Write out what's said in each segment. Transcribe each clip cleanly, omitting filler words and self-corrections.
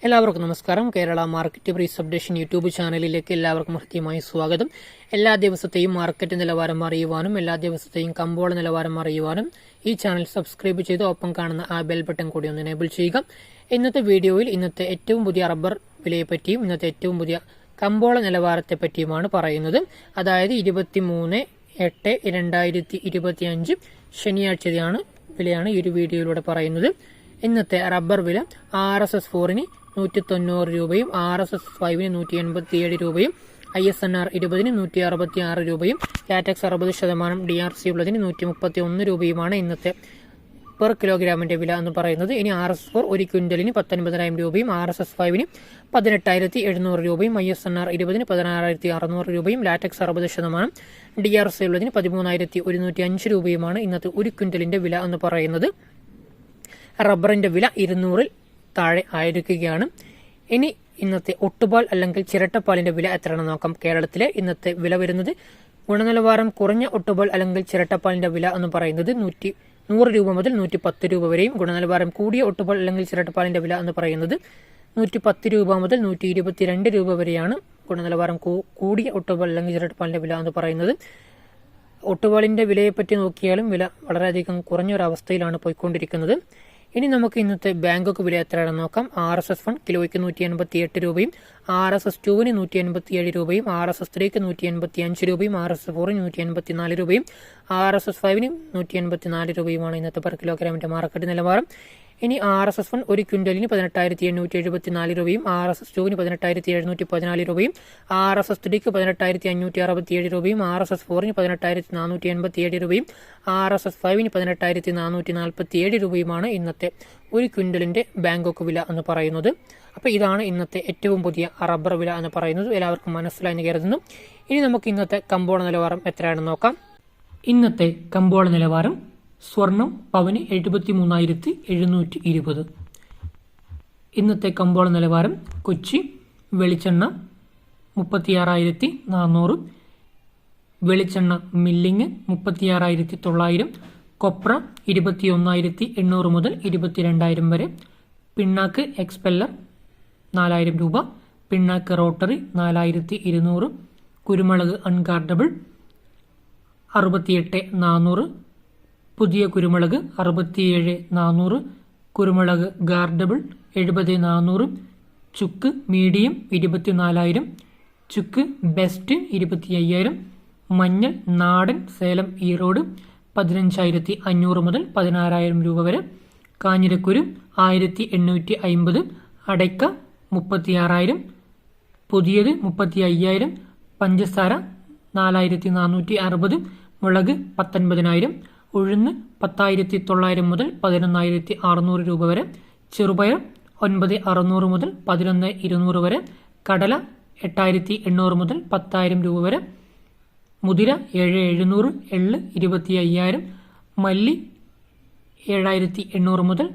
എല്ലാവർക്കും നമസ്കാരം. Kerala market breeze updation YouTube ചാനലിലേക്ക് എല്ലാവർക്കും ഹൃദ്യമായി സ്വാഗതം. എല്ലാ ദിവസത്തെയും മാർക്കറ്റ് നിലവാരം അറിയുവാനും എല്ലാ ദിവസത്തെയും കമ്പോള നിലവാരം അറിയുവാനും ഈ ചാനൽ സബ്സ്ക്രൈബ് ചെയ്ത് ഒപ്പം കാണുന്ന ആ ബെൽ ബട്ടൺ കൂടി ഒന്ന് എനേബിൾ ചെയ്യുക. ഇന്നത്തെ വീഡിയോയിൽ ഇന്നത്തെ ഏറ്റവും പുതിയ റബ്ബർ വിലയെപ്പറ്റിയും ഇന്നത്തെ ഏറ്റവും പുതിയ കമ്പോള നിലവാരത്തെ പറ്റിയുമാണ് പറയുന്നത്. അതായത് 23/8/2025 ശനിയാഴ്ചയാണ് വിലയാണ് ഈ ഒരു വീഡിയോയിലൂടെ പറയുന്നത്. ഇന്നത്തെ റബ്ബർ വില RSS 4-ന് 190 രൂപയും RSS 5-ന് 187 രൂപയും ISNR 20-ന് 166 രൂപയും ലാറ്റക്സ് 60% DRC ഉള്ളതിന് 131 രൂപയുമാണ് ഇന്നത്തെ പെർ കിലോഗ്രാമിന്റെ വില എന്ന് പറയുന്നത്. ഇനി RSS 4 ഒരു ക്വിന്റലിന് 19,000 രൂപയും RSS 5-ന് 18,700 രൂപയും ISNR 20-ന് 16,600 രൂപയും ലാറ്റക്സ് 60% DRC ഉള്ളതിന് 13,105 രൂപയുമാണ് ഇന്നത്തെ ഒരു ക്വിന്റലിന്റെ വില എന്ന് പറയുന്നത്. റബ്ബറിന്റെ വില 200-ൽ താഴെ ആയിരിക്കുകയാണ്. ഇനി ഇന്നത്തെ ഒട്ടുപാൽ അല്ലെങ്കിൽ ചിരട്ടപ്പാലിന്റെ വില എത്രയാണെന്ന് നോക്കാം. കേരളത്തിലെ ഇന്നത്തെ വില വരുന്നത് ഗുണനിലവാരം കുറഞ്ഞ ഒട്ടുപാൽ അല്ലെങ്കിൽ ചിരട്ടപ്പാലിന്റെ വില എന്ന് പറയുന്നത് 100 രൂപ മുതൽ 110 രൂപ വരെയും ഗുണനിലവാരം കൂടിയ ഒട്ടുപാൽ അല്ലെങ്കിൽ ചിരട്ടപ്പാലിന്റെ വില എന്ന് പറയുന്നത് 110 രൂപ മുതൽ 122 രൂപ വരെയാണ് ഗുണനിലവാരം കൂടിയ ഒട്ടുപാൽ അല്ലെങ്കിൽ ചിരട്ടപ്പാലിന്റെ വില എന്ന് പറയുന്നത്. ഒട്ടുപാലിന്റെ വിലയെപ്പറ്റി നോക്കിയാലും വില വളരെയധികം കുറഞ്ഞൊരവസ്ഥയിലാണ് പോയിക്കൊണ്ടിരിക്കുന്നത്. ഇനി നമുക്ക് ഇന്നത്തെ ബാങ്കോക്ക് വില എത്രയാണെന്ന് നോക്കാം. RSS 1 കിലോയ്ക്ക് 188 രൂപയും RSS 2-ന് 187 രൂപയും RSS 3-ക്ക് 185 രൂപയും RSS 4-ന് 184 രൂപയും RSS 5-ന് 184 രൂപയുമാണ് ഇന്നത്തെ പെർ കിലോഗ്രാമിന്റെ മാർക്കറ്റ് നിലവാരം. ഇനി RSS 1 ഒരു ക്വിന്റലിന് 18,874 രൂപയും RSS 2-ന് 18,714 രൂപയും RSS 3-ക്ക് 18,567 രൂപയും RSS 4-ന് 18,487 രൂപയും RSS 5-ന് 18,447 രൂപയുമാണ് ഇന്നത്തെ ഒരു ക്വിന്റലിന്റെ ബാങ്കോക്ക് വില എന്ന് പറയുന്നത്. അപ്പോൾ ഇതാണ് ഇന്നത്തെ ഏറ്റവും പുതിയ റബ്ബർ വില എന്ന് പറയുന്നത്. എല്ലാവർക്കും മനസ്സിലായെന്ന് കരുതുന്നു. ഇനി നമുക്ക് ഇന്നത്തെ കമ്പോള നിലവാരം എത്രയാണെന്ന് നോക്കാം. ഇന്നത്തെ കമ്പോള നിലവാരം സ്വർണം പവന് 73,720. ഇന്നത്തെ കമ്പോള നിലവാരം കൊച്ചി വെളിച്ചെണ്ണ 36,400, വെളിച്ചെണ്ണ മില്ലിങ് 36,900, കൊപ്ര 21,800 മുതൽ 22,000 വരെ, പിണ്ണാക്ക് എക്സ്പെല്ലർ 4,000 രൂപ, പിണ്ണാക്ക് റോട്ടറി 4,200, കുരുമുളക് അൺഗാർഡബിൾ 68,400, പുതിയ കുരുമുളക് 67,400, കുരുമുളക് ഗാർഡബിൾ 70,400, ചുക്ക് മീഡിയം 24,000, ചുക്ക് ബെസ്റ്റ് 25,000, മഞ്ഞൾ നാടൻ സേലം ഈറോഡ് 15,500 മുതൽ 16,000 രൂപ വരെ, കാഞ്ഞിരക്കുരു 1,850, അടയ്ക്ക 36,000, പുതിയത് 35,000, പഞ്ചസാര 4,460, മുളക് 19,000, ഉഴുന്ന് 10,900 മുതൽ 11,600 രൂപ വരെ, ചെറുപയർ 9,600 മുതൽ 11,200 വരെ, കടല 8,800 മുതൽ 10,000 രൂപ വരെ, മുതിര 7,700, എള്ള് 25,000, മല്ലി 7,800 മുതൽ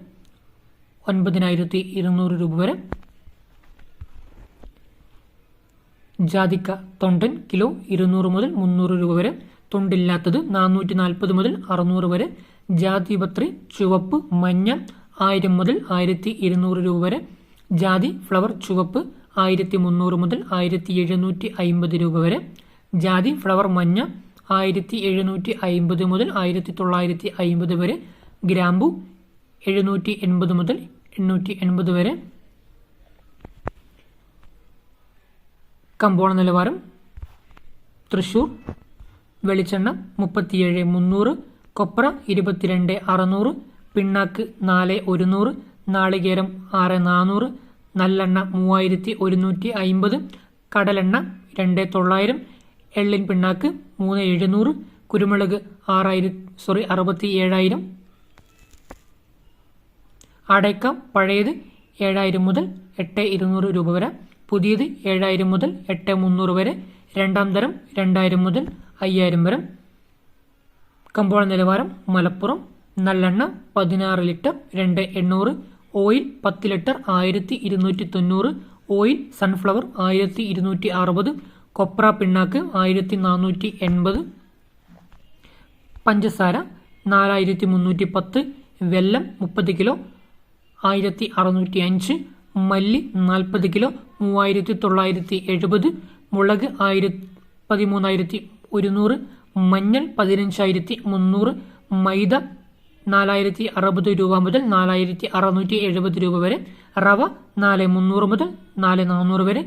9,200 രൂപ വരെ, ജാതിക്ക തൊണ്ടൻ കിലോ 200 മുതൽ 300 രൂപ വരെ, തൊണ്ടില്ലാത്തത് 440 മുതൽ 600 വരെ, ജാതിപത്രി ചുവപ്പ് മഞ്ഞ 1000 മുതൽ 1,200 രൂപ വരെ, ജാതി ഫ്ലവർ ചുവപ്പ് 1,300 മുതൽ 1,750 രൂപ വരെ, ജാതി ഫ്ലവർ മഞ്ഞ 1,750 മുതൽ 1,950 വരെ, ഗ്രാമ്പു 780 മുതൽ 880 വരെ. കമ്പോള നിലവാരം തൃശൂർ വെളിച്ചെണ്ണ 37,300, കൊപ്ര 22,600, പിണ്ണാക്ക് 4,100, നാളികേരം 6,400, നല്ലെണ്ണ 3,150, കടലെണ്ണ 2,900, എള്ളിൻ പിണ്ണാക്ക് 3,700, കുരുമുളക് 67,000, അടയ്ക്ക പഴയത് 7,000 മുതൽ 8,200 രൂപ വരെ, പുതിയത് 7,000 മുതൽ 8,300 വരെ, രണ്ടാം തരം 2,000 മുതൽ 5,000 വരെ. കമ്പോള നിലവാരം മലപ്പുറം നല്ലെണ്ണ 16 litre 2,800, oil 10 litre 1,290, oil sunflower 1,260, കൊപ്ര പിണ്ണാക്ക് 1,480, പഞ്ചസാര 4,310, വെല്ലം 30 കിലോ 1,605, മല്ലി 40 കിലോ 3970, മുളക് 13,100, മഞ്ഞൾ 15,300, മൈദ 4,060 രൂപ മുതൽ 4,670 രൂപ വരെ, റവ 4,300 മുതൽ 4,400 വരെ,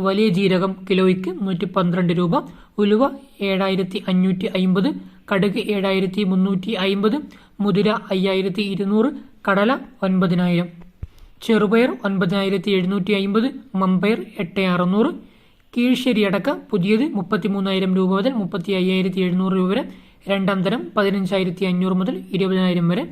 വലിയ ജീരകം കിലോയ്ക്ക് 112 രൂപ, ഉലുവ 7,550, കടുക് 7,350, മുതിര 5,200, കടല 9,000, ചെറുപയർ 9,750, മമ്പയർ 8,600, കീഴ്ശ്ശേരി അടക്ക പുതിയത് 33,000 രൂപ മുതൽ 35,700 രൂപ വരെ, രണ്ടാം തരം 15,500 മുതൽ 20,000 വരെ,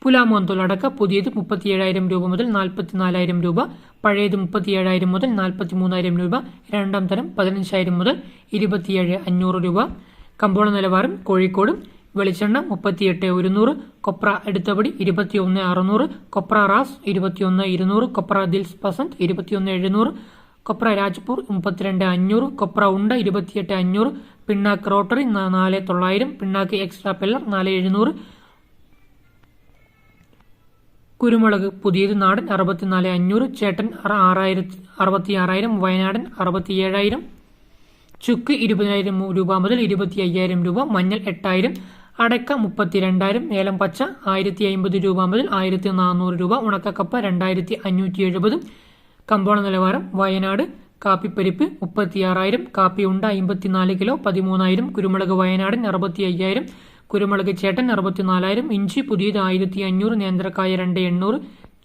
പുലാമോന്തോൾ അടക്ക പുതിയത് 37,000 രൂപ മുതൽ 44,000 രൂപ, പഴയത് 37,000 മുതൽ 43,000 രൂപ, രണ്ടാം തരം 15,000 മുതൽ 27,500 രൂപ. കമ്പോള നിലവാരം കോഴിക്കോട് വെളിച്ചെണ്ണ 38,100, കൊപ്ര എടുത്തപടി 21,600, കൊപ്ര റാസ് 21,200, കൊപ്ര ദിൽസ് പസന്ത് 21,700, കൊപ്ര രാജ്പൂർ 32,500, കൊപ്ര ഉണ്ട 28,500, പിണ്ണാക്ക് റോട്ടറി 4,900, പിണ്ണാക്ക് എക്സ്ട്രാ പെല്ലർ 4,700, കുരുമുളക് പുതിയത് നാടൻ 64,500, ചേട്ടൻ 66,000, വയനാടൻ 67,000, ചുക്ക് 20,000 രൂപ മുതൽ 25,000 രൂപ, മഞ്ഞൾ 8,000, അടക്ക 32,000, ഏലം പച്ച 1,050 രൂപ മുതൽ 1,400 രൂപ, ഉണക്കക്കപ്പ 2,570. കമ്പോള നിലവാരം വയനാട് കാപ്പിപ്പരിപ്പ് 36,000, കാപ്പി ഉണ്ട 54 കിലോ 13,000, കുരുമുളക് വയനാടൻ 65,000, കുരുമുളക് ചേട്ടൻ 64,000, ഇഞ്ചി പുതിയത് 1,500, നേന്ത്രക്കായ 2,800,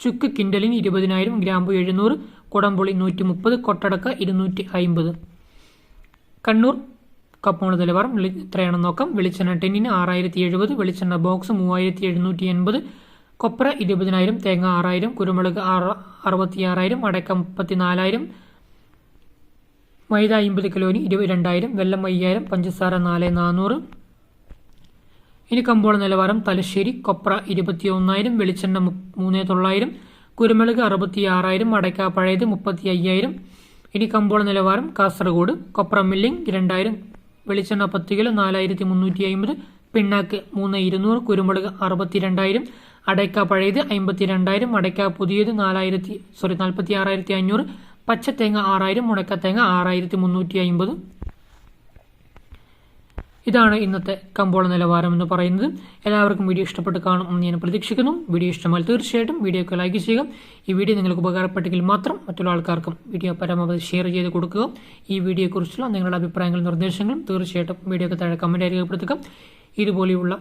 ചുക്ക് കിൻഡലിന് 20,000, ഗ്രാമ്പു 700, കുടംപുളി 130, കൊട്ടടക്ക 250. കണ്ണൂർ കപ്പോള നിലവാരം എത്രയാണെന്ന് നോക്കാം. വെളിച്ചെണ്ണ ടെന്നിന് 6,070, വെളിച്ചെണ്ണ ബോക്സ് 3,780, കൊപ്ര 20,000, തേങ്ങ 6,000, കുരുമുളക് 66,000, അടക്ക 34,000, മൈദ 50 കിലോന് 22,000, വെള്ളം 5,000, പഞ്ചസാര 4,400. ഇനി കമ്പോള നിലവാരം തലശ്ശേരി കൊപ്ര 21,000, വെളിച്ചെണ്ണ 3,900, കുരുമുളക് 66,000, അടക്ക പഴയത് 35,000. ഇനി കമ്പോള നിലവാരം കാസർഗോഡ് കൊപ്ര മില്ലിംഗ് 2,000, വെളിച്ചെണ്ണ 10 കിലോ 4,350, പിണ്ണാക്ക് 3,200, കുരുമുളക് 62,000, അടയ്ക്ക പഴയത് 52,000, അടയ്ക്ക പുതിയത് 46,500, പച്ചത്തേങ്ങ 6,000, ഉണക്കത്തേങ്ങ 6,350. ഇതാണ് ഇന്നത്തെ കമ്പോള നിലവാരം എന്ന് പറയുന്നത്. എല്ലാവർക്കും വീഡിയോ ഇഷ്ടപ്പെട്ട് കാണും എന്ന് ഞാൻ പ്രതീക്ഷിക്കുന്നു. വീഡിയോ ഇഷ്ടമായാൽ തീർച്ചയായിട്ടും വീഡിയോക്ക് ലൈക്ക് ചെയ്യുക. ഈ വീഡിയോ നിങ്ങൾക്ക് ഉപകാരപ്പെട്ടെങ്കിൽ മാത്രം മറ്റുള്ള ആൾക്കാർക്കും വീഡിയോ പരമാവധി ഷെയർ ചെയ്ത് കൊടുക്കുക. ഈ വീഡിയോയെക്കുറിച്ചുള്ള നിങ്ങളുടെ അഭിപ്രായങ്ങളും നിർദ്ദേശങ്ങളും തീർച്ചയായിട്ടും വീഡിയോക്ക് താഴെ കമൻറ്റായി രേഖപ്പെടുത്തുക. ഇതുപോലെയുള്ള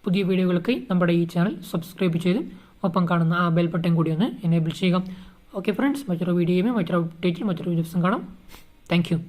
പുതിയ വീഡിയോകൾക്കായി നമ്മുടെ ഈ ചാനൽ സബ്സ്ക്രൈബ് ചെയ്ത് ഒപ്പം കാണുന്ന ആ ബെൽ ബട്ടൺ കൂടി ഒന്ന് എനേബിൾ ചെയ്യുക. ഓക്കെ ഫ്രണ്ട്സ്, മറ്റൊരു വീഡിയോയുമായി മറ്റൊരു അപ്ഡേറ്റിൽ മറ്റൊരു ദിവസം കാണാം. Thank you.